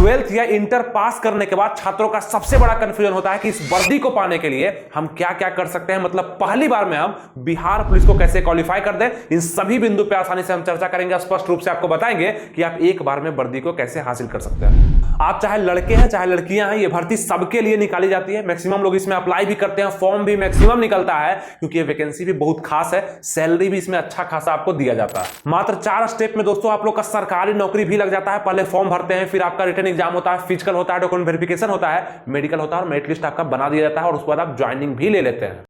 Twelfth या inter pass करने के बाद छात्रों का सबसे बड़ा कंफ्यूजन होता है कि इस वर्दी को पाने के लिए हम क्या क्या कर सकते हैं, मतलब पहली बार में हम बिहार पुलिस को कैसे क्वालिफाई कर दें। इन सभी बिंदु पे आसानी से हम चर्चा करेंगे। स्पष्ट रूप से आपको बताएंगे कि आप एक बार में वर्दी को कैसे हासिल कर सकते हैं। आप चाहे लड़के हैं चाहे लड़कियां हैं, ये भर्ती सबके लिए निकाली जाती है। मैक्सिमम लोग इसमें अप्लाई भी करते हैं, फॉर्म भी मैक्सिमम निकलता है क्योंकि ये वैकेंसी भी बहुत खास है। सैलरी भी इसमें अच्छा खासा आपको दिया जाता है। मात्र 4 स्टेप में दोस्तों आप लोग का सरकारी नौकरी भी लग जाता है। पहले फॉर्म भरते हैं, फिर आपका रिटन एग्जाम होता है, फिजिकल होता है, डॉक्यूमेंट वेरिफिकेशन होता है, मेडिकल होता है और मेरिट लिस्ट आपका बना दिया जाता है और उसके बाद आप ज्वाइनिंग भी ले लेते हैं।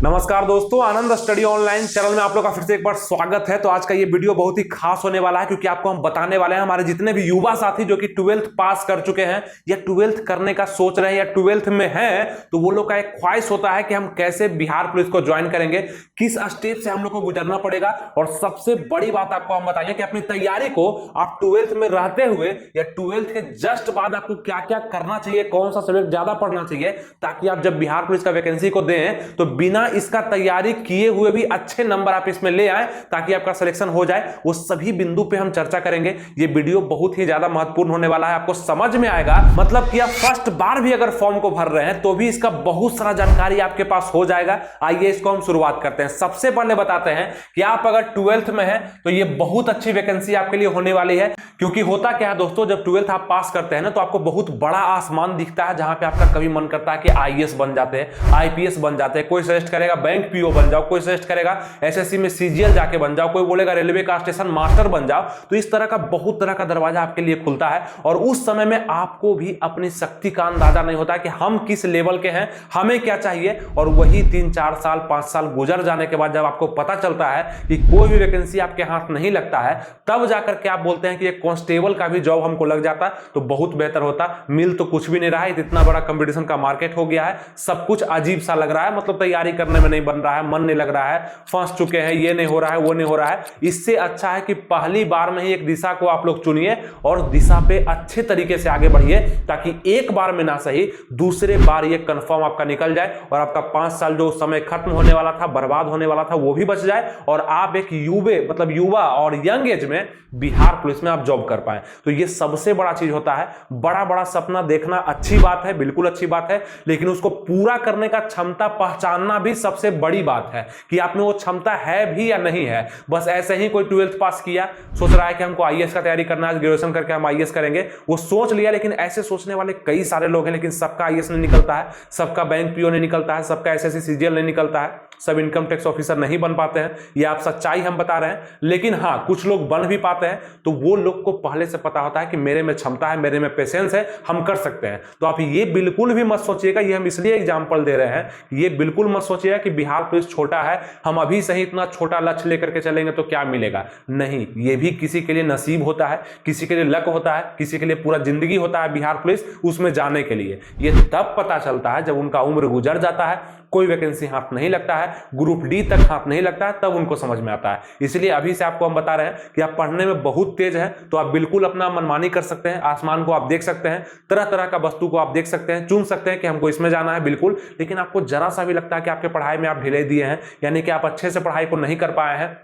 नमस्कार दोस्तों, आनंद स्टडी ऑनलाइन चैनल में आप लोग का फिर से एक बार स्वागत है। तो आज का ये वीडियो बहुत ही खास होने वाला है क्योंकि आपको हम बताने वाले हैं हमारे जितने भी युवा साथी जो कि 12th पास कर चुके हैं या 12th करने का सोच रहे हैं या 12th में हैं, तो वो लोग का एक ख्वाहिश होता है कि हम कैसे बिहार पुलिस को ज्वाइन करेंगे, किस स्टेप से हम लोग को गुजरना पड़ेगा। और सबसे बड़ी बात आपको हम बताएंगे कि अपनी तैयारी को आप 12th में रहते हुए या 12th के जस्ट बाद आपको क्या क्या करना चाहिए, कौन सा सब्जेक्ट ज्यादा पढ़ना चाहिए, ताकि आप जब बिहार पुलिस का वैकेंसी को दें तो बिना इसका तैयारी किए हुए भी अच्छे नंबर आप इसमें ले आए ताकि आपका सिलेक्शन हो जाए। वो सभी बिंदु पे हम चर्चा करेंगे। ये वीडियो बहुत ही ज्यादा महत्वपूर्ण होने वाला है, आपको समझ में आएगा। मतलब कि आप फर्स्ट बार भी अगर फॉर्म को भर रहे हैं तो भी इसका बहुत सारा जानकारी आपके पास हो जाएगा। आइए इसको हम शुरुआत करते हैं। सबसे पहले बताते हैं कि आप अगर 12th में हैं तो ये बहुत अच्छी वैकेंसी आपके लिए होने वाली है। क्योंकि होता क्या है दोस्तों, जब 12th आप पास करते हैं ना तो आपको बहुत बड़ा आसमान दिखता है जहां पे आपका कभी मन करता है कि आईएएस बन जाते हैं, आईपीएस बन जाते हैं, कोई सजेस्ट करेगा बैंक पीओ बन जाओ, कोई सजेस्ट करेगा एसएससी में सीजीएल जाके बन जाओ, कोई बोलेगा रेलवे का स्टेशन मास्टर बन जाओ। तो इस तरह का बहुत तरह का दरवाजा आपके लिए खुलता है और उस समय में आपको भी अपनी शक्ति का अंदाजा नहीं होता कि हम किस लेवल के हैं, हमें क्या चाहिए। और वही 3-4 साल 5 साल गुजर जाने के बाद जब आपको पता चलता है कि कोई भी वैकेंसी आपके हाथ नहीं लगता है, तब जाकर के आप बोलते हैं कि एक कांस्टेबल का भी जॉब हमको लग जाता तो बहुत बेहतर होता। मिल तो कुछ भी नहीं रहा है, इतना बड़ा कंपटीशन का मार्केट हो गया है, सब कुछ अजीब सा लग रहा है, मतलब तैयारी करने में नहीं बन रहा है, मन नहीं लग रहा है, फंस चुके हैं, ये नहीं हो रहा है, वो नहीं हो रहा है। इससे अच्छा है कि पहली बार में ही एक दिशा को आप लोग चुनिए और दिशा पे अच्छे तरीके से आगे बढ़िए ताकि एक बार में ना सही दूसरे बार ये कंफर्म आपका निकल जाए और आपका 5 साल जो समय खत्म होने वाला था, बर्बाद होने वाला था, वो भी बच जाए और आप एक युवा और यंग एज में बिहार पुलिस में आप जॉब कर पाए। तो ये सबसे बड़ा चीज होता है। बड़ा बड़ा सपना देखना अच्छी बात है, बिल्कुल अच्छी बात है, लेकिन उसको पूरा करने का क्षमता पहचानना भी सबसे बड़ी बात है कि आप में वो क्षमता है भी या नहीं है। बस ऐसे ही कोई 12th पास किया, सोच रहा है कि हमको आईएएस का तैयारी करना है, ग्रेजुएशन करके हम आईएएस करेंगे, वो सोच लिया, लेकिन ऐसे सोचने वाले कई सारे लोग हैं, लेकिन सबका आईएएस नहीं निकलता है, सबका बैंक पीओ नहीं निकलता है, सबका एसएससी सीजीएल नहीं निकलता है, सब इनकम टैक्स ऑफिसर नहीं बन पाते हैं। ये आप सच्चाई हम बता रहे हैं। लेकिन हाँ, कुछ लोग बन भी पाते हैं, तो वो लोग को पहले से पता होता है कि मेरे में क्षमता है, मेरे में पेशेंस है, हम कर सकते हैं। तो आप ये बिल्कुल भी मत सोचिएगा, ये हम इसलिए एग्जांपल दे रहे हैं, ये बिल्कुल मत सोचिएगा कि बिहार पुलिस छोटा है, हम अभी से ही इतना छोटा लक्ष्य लेकर के चलेंगे तो क्या मिलेगा। नहीं, ये भी किसी के लिए नसीब होता है, किसी के लिए लक होता है, किसी के लिए पूरा जिंदगी होता है बिहार पुलिस उसमें जाने के लिए। ये तब पता चलता है जब उनका उम्र गुजर जाता है, कोई वैकेंसी हाथ नहीं लगता है, ग्रुप डी तक हाथ नहीं लगता है, तब उनको समझ में आता है। इसलिए अभी से आपको हम बता रहे हैं कि आप पढ़ने में बहुत तेज हैं तो आप बिल्कुल अपना मनमानी कर सकते हैं। आसमान को आप देख सकते हैं, तरह तरह का वस्तु को आप देख सकते हैं, चुन सकते हैं कि हमको इसमें जाना है बिल्कुल। लेकिन आपको जरा सा भी लगता है कि आपके पढ़ाई में आप ढिलाई दिए हैं, यानी कि आप अच्छे से पढ़ाई को नहीं कर पाए हैं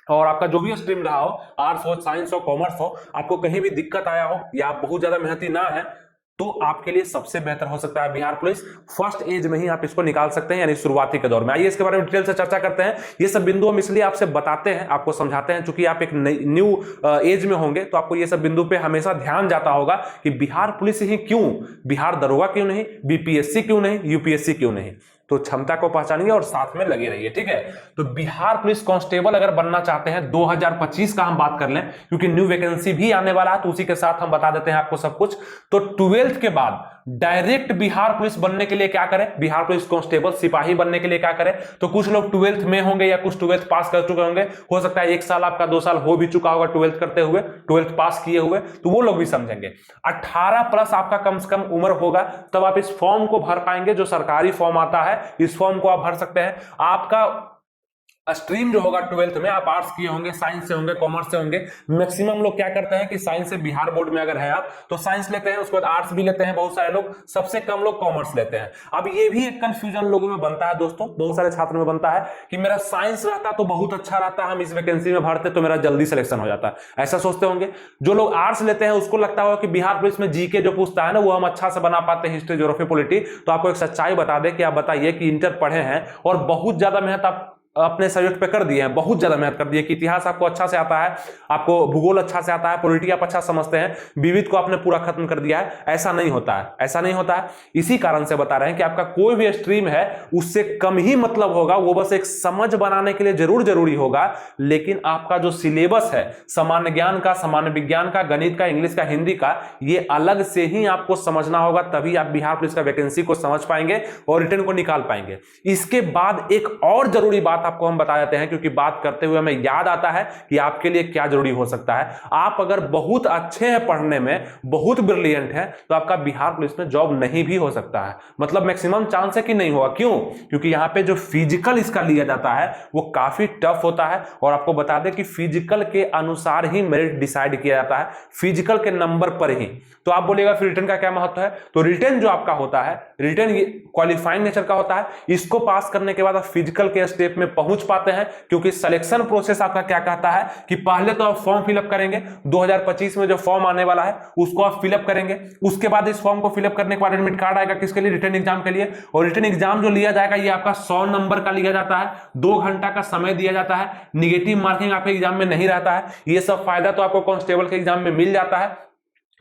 और आपका जो भी स्ट्रीम रहा हो, आर्ट्स हो, साइंस हो, कॉमर्स हो, आपको कहीं भी दिक्कत आया हो या आप बहुत ज्यादा मेहनती ना है, तो आपके लिए सबसे बेहतर हो सकता है बिहार पुलिस। फर्स्ट एज में ही आप इसको निकाल सकते हैं, यानी शुरुआती के दौर में। आइए इसके बारे में डिटेल से चर्चा करते हैं। ये सब बिंदु हम इसलिए आपसे बताते हैं, आपको समझाते हैं, चूंकि आप एक न्यू एज में होंगे तो आपको ये सब बिंदु पे हमेशा ध्यान जाता होगा कि बिहार पुलिस ही क्यों, बिहार दरोगा क्यों नहीं, बीपीएससी क्यों नहीं, यूपीएससी क्यों नहीं। तो क्षमता को पहचानिए और साथ में लगे रहिए, ठीक है। तो बिहार पुलिस कांस्टेबल अगर बनना चाहते हैं 2025 का हम बात कर लें, क्योंकि न्यू वैकेंसी भी आने वाला है, तो उसी के साथ हम बता देते हैं आपको सब कुछ। तो 12th के बाद डायरेक्ट बिहार पुलिस बनने के लिए क्या करें, बिहार पुलिस कांस्टेबल सिपाही बनने के लिए क्या करें। तो कुछ लोग 12th में होंगे या कुछ 12th पास कर चुके होंगे, हो सकता है 1 साल आपका 2 साल हो भी चुका होगा 12th करते हुए, 12th पास किए हुए, तो वो लोग भी समझेंगे। 18 प्लस आपका कम से कम उम्र होगा, तब आप इस फॉर्म को भर पाएंगे। जो सरकारी फॉर्म आता है, इस फॉर्म को आप भर सकते हैं। आपका स्ट्रीम जो होगा 12th में, आप आर्ट्स किए होंगे, साइंस से होंगे, कॉमर्स से होंगे, मैक्सिमम लोग क्या करते हैं कि साइंस से बिहार बोर्ड में अगर है आप तो साइंस लेते हैं, उसके बाद आर्ट्स भी लेते हैं बहुत सारे लोग, सबसे कम लोग कॉमर्स लेते हैं। अब ये भी एक कंफ्यूजन लोगों में बनता है दोस्तों, बहुत सारे छात्र में बनता है कि मेरा साइंस रहता तो बहुत अच्छा रहता, हम इस वैकेंसी में भरते तो मेरा जल्दी सिलेक्शन हो जाता, ऐसा सोचते होंगे। जो लोग आर्ट्स लेते हैं उसको लगता होगा कि बिहार पुलिस में जीके जो पूछता है ना वो हम अच्छा से बना पाते हैं, हिस्ट्री, ज्योग्राफी, पॉलिटी। तो आपको एक सच्चाई बता दें कि आप बताइए कि इंटर पढ़े हैं और बहुत ज्यादा मेहनत आप अपने सब्जेक्ट पे कर दिए हैं, बहुत ज्यादा मेहनत कर दी है कि इतिहास आपको अच्छा से आता है, आपको भूगोल अच्छा से आता है, पॉलिटी आप अच्छा समझते हैं, विविध को आपने पूरा खत्म कर दिया है। ऐसा नहीं होता है, ऐसा नहीं होता है। इसी कारण से बता रहे हैं कि आपका कोई भी स्ट्रीम है उससे कम ही मतलब होगा, वो बस एक समझ बनाने के लिए जरूरी होगा, लेकिन आपका जो सिलेबस है सामान्य ज्ञान का, सामान्य विज्ञान का, गणित का, इंग्लिश का, हिंदी का, ये अलग से ही आपको समझना होगा, तभी आप बिहार पुलिस का वैकेंसी को समझ पाएंगे और रिटर्न को निकाल पाएंगे। इसके बाद एक और जरूरी बात आपको हम बता देते हैं, क्योंकि बात करते हुए हमें याद आता है कि आपके लिए क्या जरूरी हो सकता है। आप अगर बहुत अच्छे हैं पढ़ने में, बहुत ब्रिलियंट है, तो आपका बिहार पुलिस में जॉब नहीं भी हो सकता है, मतलब मैक्सिमम चांस है कि नहीं होगा। क्यों? क्योंकि यहां पे जो फिजिकल इसका लिया जाता है वो काफी टफ होता है, और आपको बता दें कि फिजिकल के अनुसार ही मेरिट डिसाइड किया जाता है, फिजिकल के नंबर पर ही। तो आप बोलेगा फिर रिटर्न का क्या महत्व है? तो रिटर्न जो आपका होता है, रिटर्न क्वालिफाइंग नेचर का होता है, इसको पास करने के बाद आप फिजिकल के स्टेप में पहुंच पाते हैं, क्योंकि सिलेक्शन प्रोसेस आपका क्या कहता है कि पहले तो आप फॉर्म फिलअप करेंगे, 2025 में जो फॉर्म आने वाला है उसको आप फिलअप करेंगे, उसके बाद इस फॉर्म को फिलअप करने के बाद एडमिट कार्ड आएगा किसके लिए? रिटर्न एग्जाम के लिए। और रिटर्न एग्जाम जो लिया जाएगा ये आपका 100 नंबर का लिया जाता है, 2 घंटा का समय दिया जाता है, निगेटिव मार्किंग आपके एग्जाम में नहीं रहता है। ये सब फायदा तो आपको कांस्टेबल के एग्जाम में मिल जाता है,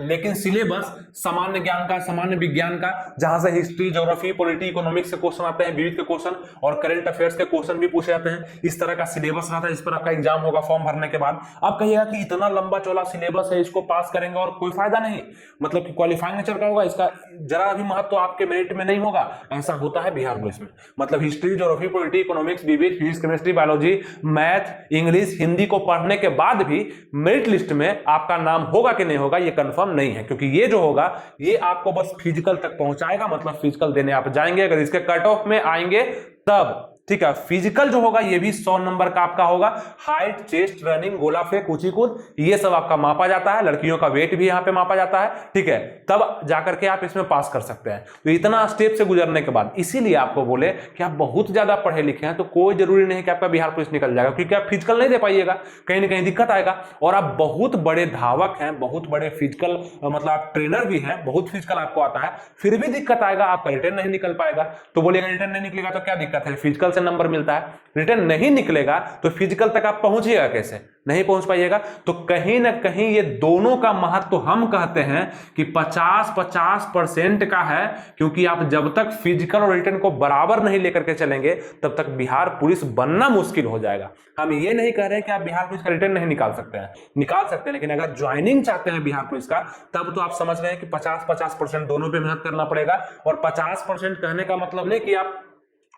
लेकिन सिलेबस सामान्य ज्ञान का, सामान्य विज्ञान का, जहां से हिस्ट्री, ज्योग्राफी, पॉलिटी, इकोनॉमिक्स के क्वेश्चन आते हैं, विविध के क्वेश्चन और करंट अफेयर्स के क्वेश्चन भी पूछे जाते हैं, इस तरह का सिलेबस रहता है। इस पर आपका एग्जाम होगा फॉर्म भरने के बाद। आप कहिएगा कि इतना लंबा चौड़ा सिलेबस है, इसको पास करेंगे और कोई फायदा नहीं, मतलब कि क्वालिफाइंग नेचर का होगा, इसका जरा भी महत्व तो आपके मेरिट में नहीं होगा। ऐसा होता है बिहार पुलिस में, मतलब हिस्ट्री, ज्योग्राफी, पॉलिटी, इकोनॉमिक्स, विविध, physics, chemistry, biology, math, English, Hindi को पढ़ने के बाद भी मेरिट लिस्ट में आपका नाम होगा कि नहीं होगा ये कंफर्म नहीं है, क्योंकि ये जो होगा ये आपको बस फिजिकल तक पहुंचाएगा, मतलब फिजिकल देने आप जाएंगे, अगर इसके कट ऑफ में आएंगे तब, ठीक है। फिजिकल जो होगा ये भी 100 नंबर का आपका होगा। हाइट, चेस्ट, रनिंग, गोला फेंक, ऊंची कूद, ये सब आपका मापा जाता है, लड़कियों का वेट भी यहां पे मापा जाता है, ठीक है, तब जाकर के आप इसमें पास कर सकते हैं। तो इतना स्टेप से गुजरने के बाद, इसीलिए आपको बोले कि आप बहुत ज्यादा पढ़े लिखे हैं तो कोई जरूरी नहीं कि आपका बिहार पुलिस निकल जाएगा, क्योंकि आप फिजिकल नहीं दे पाइएगा, कहीं ना कहीं दिक्कत आएगा। और आप बहुत बड़े धावक हैं, बहुत बड़े फिजिकल, मतलब आप ट्रेनर भी हैं, बहुत फिजिकल आपको आता है, फिर भी दिक्कत आएगा, आपका रिटर्न नहीं निकल पाएगा। तो बोलेगा रिटर्न नहीं निकलेगा तो क्या दिक्कत है, फिजिकल से नंबर मिलता है, रिटर्न नहीं निकलेगा तो फिजिकल तक आप पहुंचिएगा कैसे? नहीं पहुंच पाइएगा। तो कहीं ना कहीं ये दोनों का महत्व तो हम कहते हैं कि 50-50% का है, क्योंकि आप जब तक फिजिकल और रिटर्न को बराबर नहीं लेकर के चलेंगे तब तक बिहार पुलिस बनना मुश्किल हो जाएगा। हम ये नहीं कह रहे कि आप बिहार पुलिस का रिटर्न नहीं निकाल सकते हैं, निकाल सकते हैं, लेकिन अगर ज्वाइनिंग चाहते हैं बिहार पुलिस का तब तो आप समझ रहे हैं कि 50-50% दोनों पे मेहनत करना पड़ेगा। और 50% कहने का मतलब नहीं कि आप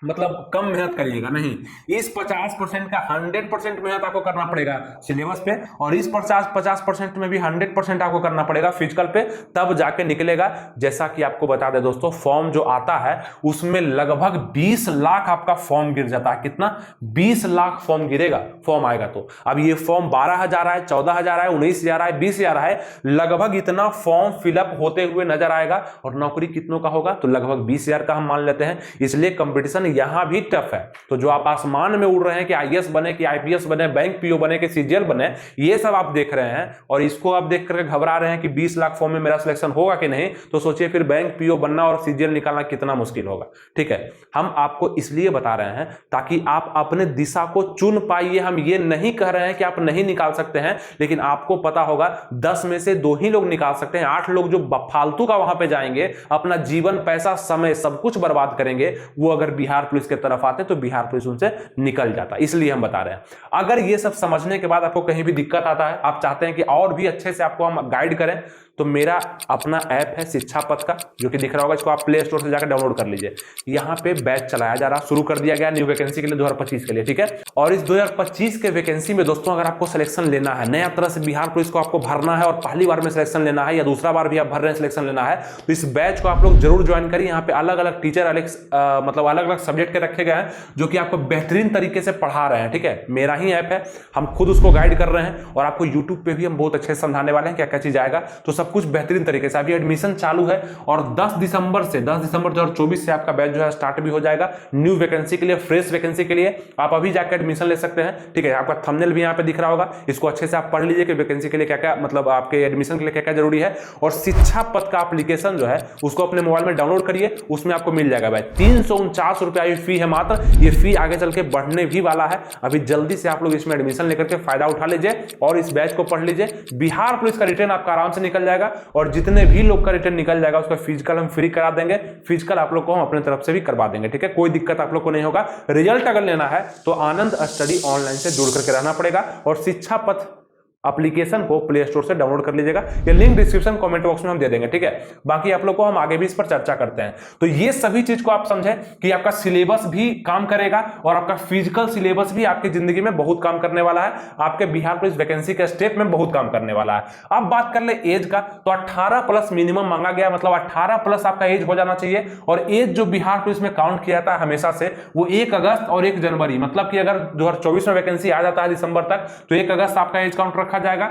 मतलब कम मेहनत करिएगा, नहीं, इस 50% का 100% मेहनत आपको करना पड़ेगा सिलेबस पे, और इस 50% में भी 100% आपको करना पड़ेगा फिजिकल पे, तब जाके निकलेगा। जैसा कि आपको बता दें दोस्तों, फॉर्म जो आता है उसमें लगभग 20 लाख आपका फॉर्म गिर जाता है। कितना? 20 लाख फॉर्म गिरेगा, फॉर्म आएगा तो। अब ये फॉर्म 12,000 है, 14,000 है, 19,000 है, 20,000 है, लगभग इतना फॉर्म फिलअप होते हुए नजर आएगा। और नौकरी कितनों का होगा? तो लगभग 20,000 का हम मान लेते हैं। इसलिए कंपटीशन यहां भी टफ है। तो जो आप आसमान में उड़ रहे हैं कि आईएएस बने, कि आईपीएस बने, बैंक पीओ बने, कि सीजीएल बने, ये सब आप देख रहे हैं और इसको आप देख करके घबरा रहे हैं कि 20 लाख फॉर्म में मेरा सिलेक्शन होगा कि नहीं, तो सोचिए फिर बैंक पीओ बनना और सीजीएल निकालना कितना मुश्किल होगा। ठीक है, हम आपको इसलिए बता रहे हैं ताकि आप अपने दिशा को चुन पाइए। हम ये नहीं कह रहे हैं कि आप नहीं निकाल सकते हैं, लेकिन आपको पता होगा 10 में से 2 ही लोग निकाल सकते हैं। 8 लोग जो फालतू का वहां पे जाएंगे, अपना जीवन, पैसा, समय सब कुछ बर्बाद करेंगे, वो अगर बिहार पुलिस के तरफ आते तो बिहार पुलिस उनसे निकल जाता। इसलिए हम बता रहे हैं। अगर ये सब समझने के बाद आपको कहीं भी दिक्कत आता है, आप चाहते हैं कि और भी अच्छे से आपको हम गाइड करें, तो मेरा अपना ऐप है शिक्षा पथ का, जो कि दिख रहा होगा, इसको आप प्ले स्टोर से जाकर डाउनलोड कर लीजिए। यहाँ पे बैच चलाया जा रहा, शुरू कर दिया गया न्यू वैकेंसी के लिए 2025 के लिए, ठीक है। और इस 2025 के वैकेंसी में दोस्तों अगर आपको सिलेक्शन लेना है, नया तरह से बिहार पुलिस को आपको भरना है और पहली बार में सिलेक्शन लेना है या दूसरा बार भी आप भर रहे हैं सिलेक्शन लेना है, तो इस बैच को आप लोग जरूर ज्वाइन करिए। यहाँ पे अलग अलग टीचर मतलब अलग अलग सब्जेक्ट के रखे गए हैं जो कि आपको बेहतरीन तरीके से पढ़ा रहे हैं, ठीक है। मेरा ही ऐप है, हम खुद उसको गाइड कर रहे हैं और आपको यूट्यूब पे भी हम बहुत अच्छे से समझाने वाले हैं क्या क्या चीज आएगा, तो सब कुछ बेहतरीन तरीके से। अभी एडमिशन चालू है और 10 दिसंबर 2024 से आपका बैच जो है स्टार्ट भी हो जाएगा न्यू वैकेंसी के लिए, फ्रेश वैकेंसी के लिए। आप अभी जाकर एडमिशन ले सकते हैं, ठीक है। आपका थंबनेल भी यहाँ पे दिख रहा होगा, इसको अच्छे से आप पढ़ लीजिए कि वैकेंसी के लिए क्या क्या, मतलब आपके एडमिशन के लिए क्या क्या जरूरी है। और शिक्षा पथ का एप्लीकेशन जो है उसको अपने मोबाइल में डाउनलोड करिए, उसमें आपको मिल जाएगा भाई। 349 रुपया फी है मात्र, ये फी आगे चल के बढ़ने भी वाला है। अभी जल्दी से आप लोग इसमें एडमिशन लेकर के फायदा उठा लीजिए और इस बैच को पढ़ लीजिए। बिहार पुलिस का रिटर्न आपका आराम से निकल जाएगा और जितने भी लोग का रिटर्न निकल जाएगा उसका फिजिकल हम फ्री करा देंगे, फिजिकल आप लोग को हम अपने तरफ से भी करवा देंगे, ठीक है। कोई दिक्कत आप लोग को नहीं होगा। रिजल्ट अगर लेना है तो आनंद स्टडी ऑनलाइन से जुड़ करके रहना पड़ेगा और शिक्षा पथ एप्लीकेशन को प्ले स्टोर से डाउनलोड कर लीजिएगा। ये लिंक डिस्क्रिप्शन कमेंट बॉक्स में हम दे देंगे, ठीक है। बाकी आप लोग को हम आगे भी इस पर चर्चा करते हैं। तो ये सभी चीज को आप समझें कि आपका सिलेबस भी काम करेगा और आपका फिजिकल सिलेबस भी आपकी जिंदगी में बहुत काम करने वाला है, आपके बिहार पुलिस वैकेंसी के स्टेप में बहुत काम करने वाला है। अब बात कर ले एज का, तो 18+ मिनिमम मांगा गया, मतलब 18+ आपका एज हो जाना चाहिए। और एज जो बिहार पुलिस में काउंट किया था हमेशा से, वो 1 अगस्त और 1 जनवरी, मतलब कि अगर 2024 में वैकेंसी आ जाता है दिसंबर तक तो 1 अगस्त आपका एज काउंट रखा जाएगा।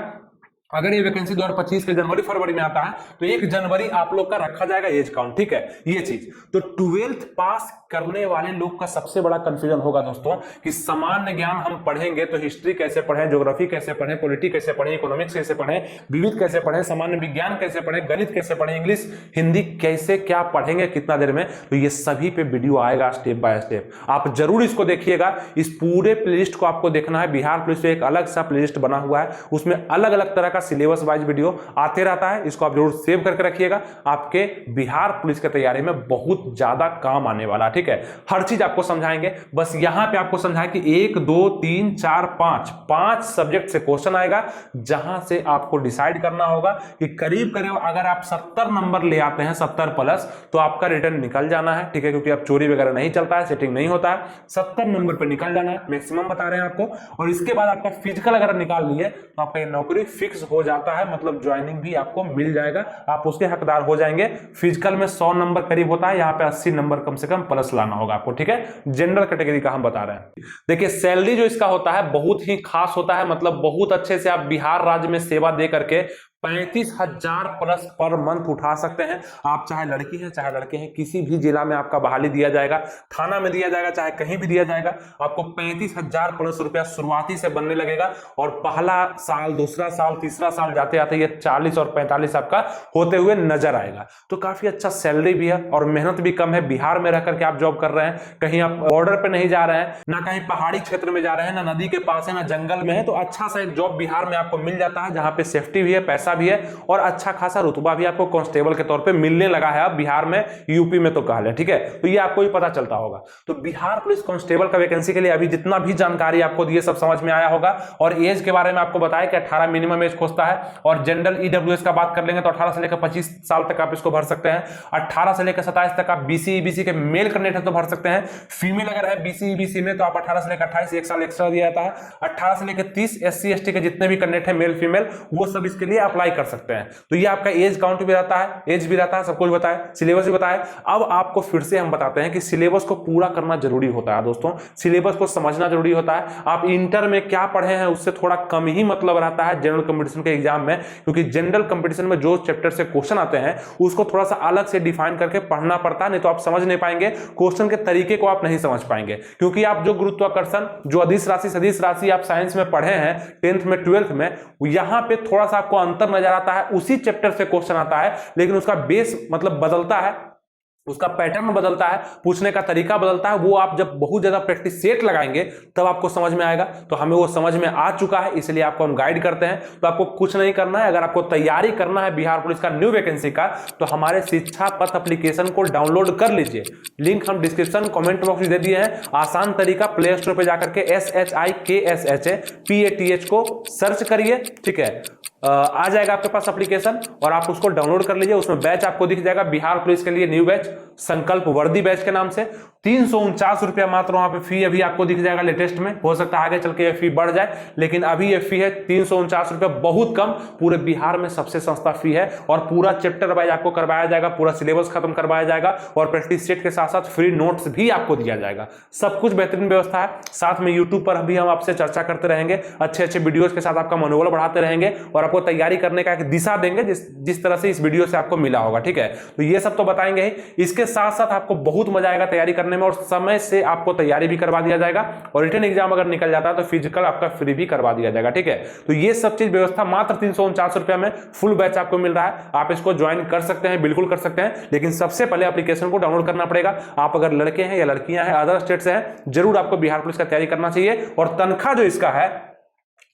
अगर ये वैकेंसी 2025 के जनवरी फरवरी में आता है तो 1 जनवरी आप लोग का रखा जाएगा एज काउंट, ठीक है। ये चीज तो 12th पास करने वाले लोग का सबसे बड़ा कंफ्यूजन होगा दोस्तों कि सामान्य ज्ञान हम पढ़ेंगे तो हिस्ट्री कैसे पढ़ें, ज्योग्राफी कैसे पढ़ें, पॉलिटी कैसे पढ़ें, इकोनॉमिक्स कैसे पढ़ें, विविध कैसे पढ़ें, सामान्य विज्ञान कैसे पढ़ें, गणित कैसे पढ़ें, इंग्लिश हिंदी कैसे क्या पढ़ेंगे कितना देर में, तो ये सभी पे वीडियो आएगा स्टेप बाय स्टेप। आप जरूर इसको देखिएगा। इस पूरे प्लेलिस्ट को आपको देखना है। बिहार पुलिस पे एक अलग सा प्लेलिस्ट बना हुआ है, उसमें अलग अलग तरह का सिलेबस वाइज वीडियो आते रहता है। इसको आप जरूर सेव करके रखिएगा, आपके बिहार पुलिस की तैयारी में बहुत ज्यादा काम आने वाला, ठीक है। हर चीज आपको समझाएंगे। बस यहां पे आपको समझाएं कि 1 2 3 4 5 सब्जेक्ट से क्वेश्चन आएगा, जहां से आपको डिसाइड करना होगा कि करीब करीब अगर आप 70 नंबर ले आते हैं 70+ तो आपका रिटर्न निकल जाना है, ठीक है। क्योंकि अब चोरी वगैरह नहीं चलता है, सेटिंग नहीं होता है, 70 नंबर पर निकल जाना है मैक्सिमम बता रहे हैं आपको। और इसके बाद आपका फिजिकल अगर निकाल लिए तो आपका ये नौकरी फिक्स हो जाता है, मतलब ज्वाइनिंग भी आपको मिल जाएगा, आप उसके हकदार हो जाएंगे। फिजिकल में 100 नंबर करीब होता है, यहाँ पे 80 नंबर कम से कम प्लस लाना होगा आपको, ठीक है। जनरल कैटेगरी का हम बता रहे हैं। देखिए सैलरी जो इसका होता है बहुत ही खास होता है, मतलब बहुत अच्छे से आप बिहार राज्य में सेवा दे करके 35,000+ पर मंथ उठा सकते हैं। आप चाहे लड़की हैं चाहे लड़के हैं, किसी भी जिला में आपका बहाली दिया जाएगा, थाना में दिया जाएगा, चाहे कहीं भी दिया जाएगा, आपको 35,000+ रुपया शुरुआती से बनने लगेगा। और पहला साल, दूसरा साल, तीसरा साल जाते जाते ये 40 और 45 आपका होते हुए नजर आएगा। तो काफी अच्छा सैलरी भी है और मेहनत भी कम है। बिहार में रह करके आप जॉब कर रहे हैं, कहीं आप बॉर्डर पे नहीं जा रहे हैं, ना कहीं पहाड़ी क्षेत्र में जा रहे हैं, ना नदी के पास है, ना जंगल में है, तो अच्छा सा एक जॉब बिहार में आपको मिल जाता है, जहां पे सेफ्टी भी है, पैसा भी है और अच्छा खासा रुतबा भी आपको कांस्टेबल के तौर पे मिलने लगा है अब बिहार में, यूपी में तो कहा है, ठीक है। तो ये आपको भी पता चलता होगा। तो बिहार पुलिस कांस्टेबल का वैकेंसी के लिए अभी जितना भी जानकारी आपको दी है सब समझ में आया होगा। और एज के बारे में आपको बताया कि 18 मिनिमम एज खोजता है। और जनरल ईडब्ल्यूएस का बात कर लेंगे तो 18 से लेकर 25 साल तक आप इसको भर सकते हैं। 18 से लेकर 27 तक आप बीसी ईबीसी के मेल कैंडिडेट तो भर सकते हैं। फीमेल अगर है बीसी ईबीसी में तो आप 18 से लेकर 28 1 साल एक्स्ट्रा दिया जाता है। 18 से लेकर 30 एससी एसटी के जितने भी कैंडिडेट है मेल फीमेल, वो सब इसके लिए अप्लाई कर सकते हैं। तो ये आपका एज काउंट भी रहता है, एज भी रहता है, सब कुछ बताए, सिलेबस भी बताए। अब आपको फिर से हम बताते हैं कि सिलेबस को पूरा करना जरूरी होता है दोस्तों, सिलेबस को समझना जरूरी होता है। आप इंटर में क्या पढ़े हैं उससे थोड़ा कम ही मतलब रहता है जनरल कंपटीशन के एग्जाम में, क्योंकि जनरल कंपटीशन में जो चैप्टर से क्वेश्चन आते हैं उसको थोड़ा सा अलग से डिफाइन करके पढ़ना पड़ता है, नहीं तो आप समझ नहीं पाएंगे, क्वेश्चन के तरीके को आप नहीं समझ पाएंगे। क्योंकि आप जो गुरुत्वाकर्षण, जो अदिश राशि, सदिश राशि आप साइंस में पढ़े हैं 10th में 12th में, यहां पे थोड़ा सा आपको अंतर नजर आता है। उसी चैप्टर से क्वेश्चन आता है लेकिन उसका बेस मतलब बदलता है, उसका पैटर्न बदलता है, पूछने का तरीका बदलता है। वो आप जब बहुत ज्यादा प्रैक्टिस सेट लगाएंगे तब आपको समझ में आएगा। तो हमें वो समझ में आ चुका है, इसलिए आपको हम गाइड करते हैं। तो आपको कुछ नहीं करना है, अगर आपको तैयारी करना है बिहार पुलिस का न्यू वैकेंसी का तो हमारे शिक्षा पथ एप्लीकेशन को डाउनलोड कर लीजिए। लिंक हम डिस्क्रिप्शन कमेंट बॉक्स में दे दिए हैं। आसान तरीका, प्ले स्टोर पर जाकर के SHIKSHPATH को सर्च करिए, ठीक है। आ जाएगा आपके पास एप्लीकेशन और आप उसको डाउनलोड कर लीजिए। उसमें बैच आपको दिख जाएगा, बिहार पुलिस के लिए न्यू बैच, संकल्प वर्दी बैच के नाम से। 349 रुपया मात्र वहां पे फी अभी आपको दिख जाएगा लेटेस्ट में। हो सकता है आगे चल के ये फी बढ़ जाए, लेकिन अभी ये फी है 349 रुपया, बहुत कम, पूरे बिहार में सबसे सस्ता फी है। और पूरा चैप्टर वाइज आपको करवाया जाएगा, पूरा सिलेबस खत्म करवाया जाएगा और प्रैक्टिस सेट के साथ साथ फ्री नोट्स भी आपको दिया जाएगा। सब कुछ बेहतरीन व्यवस्था है। साथ में यूट्यूब पर भी हम आपसे चर्चा करते रहेंगे, अच्छे अच्छे वीडियोज के साथ आपका मनोबल बढ़ाते रहेंगे और आपको तैयारी करने का एक दिशा देंगे जिस तरह से इस वीडियो से आपको मिला होगा। ठीक है, तो ये सब तो बताएंगे ही, इसके साथ साथ आपको बहुत मजा आएगा तैयारी करने में और समय से आपको तैयारी भी करवा दिया जाएगा। और रिटन एग्जाम अगर निकल जाता है तो फिजिकल आपका फ्री भी करवा दिया जाएगा। ठीक है, तो ये सब चीज व्यवस्था मात्र 349 रुपया में फुल बैच आपको मिल रहा है। आप इसको ज्वाइन कर सकते हैं, बिल्कुल कर सकते हैं, लेकिन सबसे पहले एप्लीकेशन को डाउनलोड करना पड़ेगा। आप अगर लड़के हैं या लड़कियां हैं, अदर स्टेट से हैं, जरूर आपको बिहार पुलिस का तैयारी करना चाहिए। और तनख्वाह जो इसका है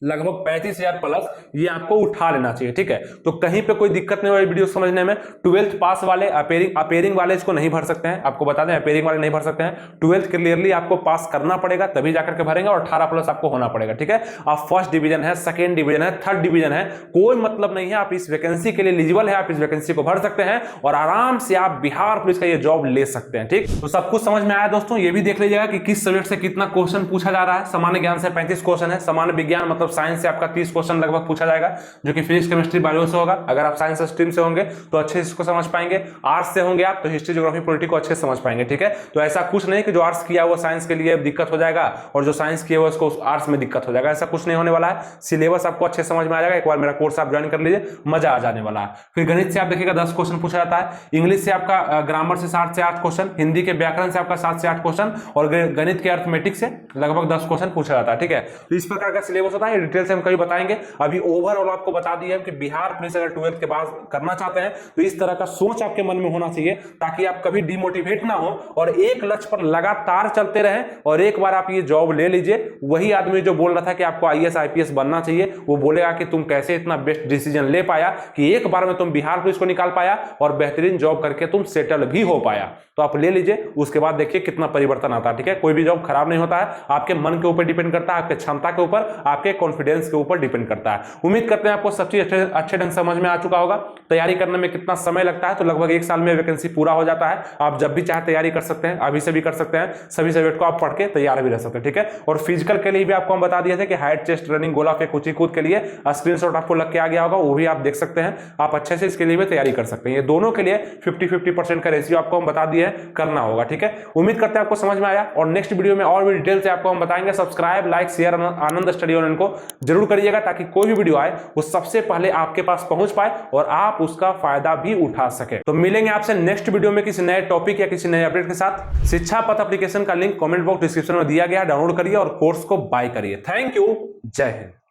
लगभग 35,000 प्लस, ये आपको उठा लेना चाहिए। ठीक है, तो कहीं पे कोई दिक्कत नहीं होगी वीडियो समझने में। 12th पास वाले, अपेयरिंग वाले इसको नहीं भर सकते हैं, आपको बता दें, अपेयरिंग वाले नहीं भर सकते हैं। 12th क्लियरली आपको पास करना पड़ेगा, तभी जाकर के भरेंगे और 18 प्लस आपको होना पड़ेगा। ठीक है, आप फर्स्ट डिवीजन है, सेकेंड डिवीजन है, थर्ड डिवीजन है, कोई मतलब नहीं है, आप इस वैकेंसी के लिए एलिजिबल है, आप इस वैकेंसी को भर सकते हैं और आराम से आप बिहार पुलिस का ये जॉब ले सकते हैं। ठीक, तो सब कुछ समझ में आया दोस्तों। ये भी देख लीजिएगा कि किस सब्जेक्ट से कितना क्वेश्चन पूछा जा रहा है। सामान्य ज्ञान से 35 क्वेश्चन है, सामान्य विज्ञान मतलब साइंस से आपका 30 क्वेश्चन लगभग पूछा जाएगा, जो कि फिजिक्स, केमिस्ट्री, बायो से होगा। अगर आप साइंस स्ट्रीम से होंगे तो अच्छे से इसको समझ पाएंगे। आर्ट्स से होंगे आप तो हिस्ट्री, ज्योग्राफी, पॉलिटी को अच्छे से समझ पाएंगे। ठीक है, तो ऐसा कुछ नहीं कि जो आर्ट्स किया वो साइंस के लिए दिक्कत हो जाएगा और जो साइंस किया वो उसको आर्ट्स में दिक्कत हो जाएगा, ऐसा कुछ नहीं होने वाला है। सिलेबस आपको अच्छे समझ में आ जाएगा। एक बार मेरा कोर्स आप ज्वाइन कर लीजिए, मजा आ जाने वाला है। फिर गणित से आप देखिएगा 10 क्वेश्चन पूछा जाता है, इंग्लिश से आपका ग्रामर से 7 से 8 क्वेश्चन, हिंदी के व्याकरण से आपका 7 से 8 क्वेश्चन और गणित के अर्थमेटिक से लगभग 10 क्वेश्चन पूछा जाता है। ठीक है, तो इस प्रकार का सिलेबस होता है, डिटेल से हम कभी बताएंगे। अभी ओवरऑल आपको बता दिया है कि बिहार पुलिस अगर 12th के बाद करना चाहते हैं तो इस तरह का सोच आपके मन में होना चाहिए, ताकि आप कभी डिमोटिवेट ना हो और एक लक्ष्य पर लगातार चलते रहें। और एक बार आप ये जॉब ले लीजिए, वही आदमी जो बोल रहा था कि आपको IAS IPS बनना चाहिए, वो बोलेगा कि तुम कैसे इतना बेस्ट डिसीजन ले पाया कि एक बार में तुम बिहार पुलिस को निकाल पाया और बेहतरीन जॉब करके तुम सेटल भी हो पाया। तो आप ले लीजिए, उसके बाद देखिए कितना परिवर्तन आता है। ठीक है, कोई भी जॉब खराब नहीं होता है, आपके मन के ऊपर डिपेंड करता है, आपके क्षमता के ऊपर, आपके कॉन्फिडेंस के ऊपर डिपेंड करता है। उम्मीद करते हैं आपको सब चीज अच्छे ढंग समझ में आ चुका होगा। तैयारी करने में कितना समय लगता है, तो लगभग 1 साल में वैकेंसी पूरा हो जाता है। आप जब भी चाहे तैयारी कर सकते हैं, अभी से भी कर सकते हैं, सभी सब्जेक्ट को आप पढ़ के तैयार भी रह सकते हैं। ठीक है, और फिजिकल के लिए भी आपको हम बता दिए थे कि हाइट, चेस्ट, रनिंग, गोला फेंक, ऊंची कूद के लिए स्क्रीनशॉट आपको लग के आ गया होगा, वो भी आप देख सकते हैं। आप अच्छे से इसके लिए भी तैयारी कर सकते हैं। ये दोनों के लिए 50-50% का रेशियो आपको हम बता दिए हैं, करना होगा। ठीक है, उम्मीद करते हैं आपको समझ में आया और नेक्स्ट वीडियो में और भी डिटेल से आपको हम बताएंगे। सब्सक्राइब, लाइक, शेयर आनंद स्टडी ऑनलाइन को जरूर करिएगा, ताकि कोई भी वीडियो आए वो सबसे पहले आपके पास पहुंच पाए और आप उसका फायदा भी उठा सके। तो मिलेंगे आपसे नेक्स्ट वीडियो में किसी नए टॉपिक या किसी नए अपडेट के साथ। शिक्षा पथ एप्लीकेशन का लिंक कमेंट बॉक्स डिस्क्रिप्शन में दिया गया है, डाउनलोड करिए और कोर्स को बाय करिए। थैंक यू, जय हिंद।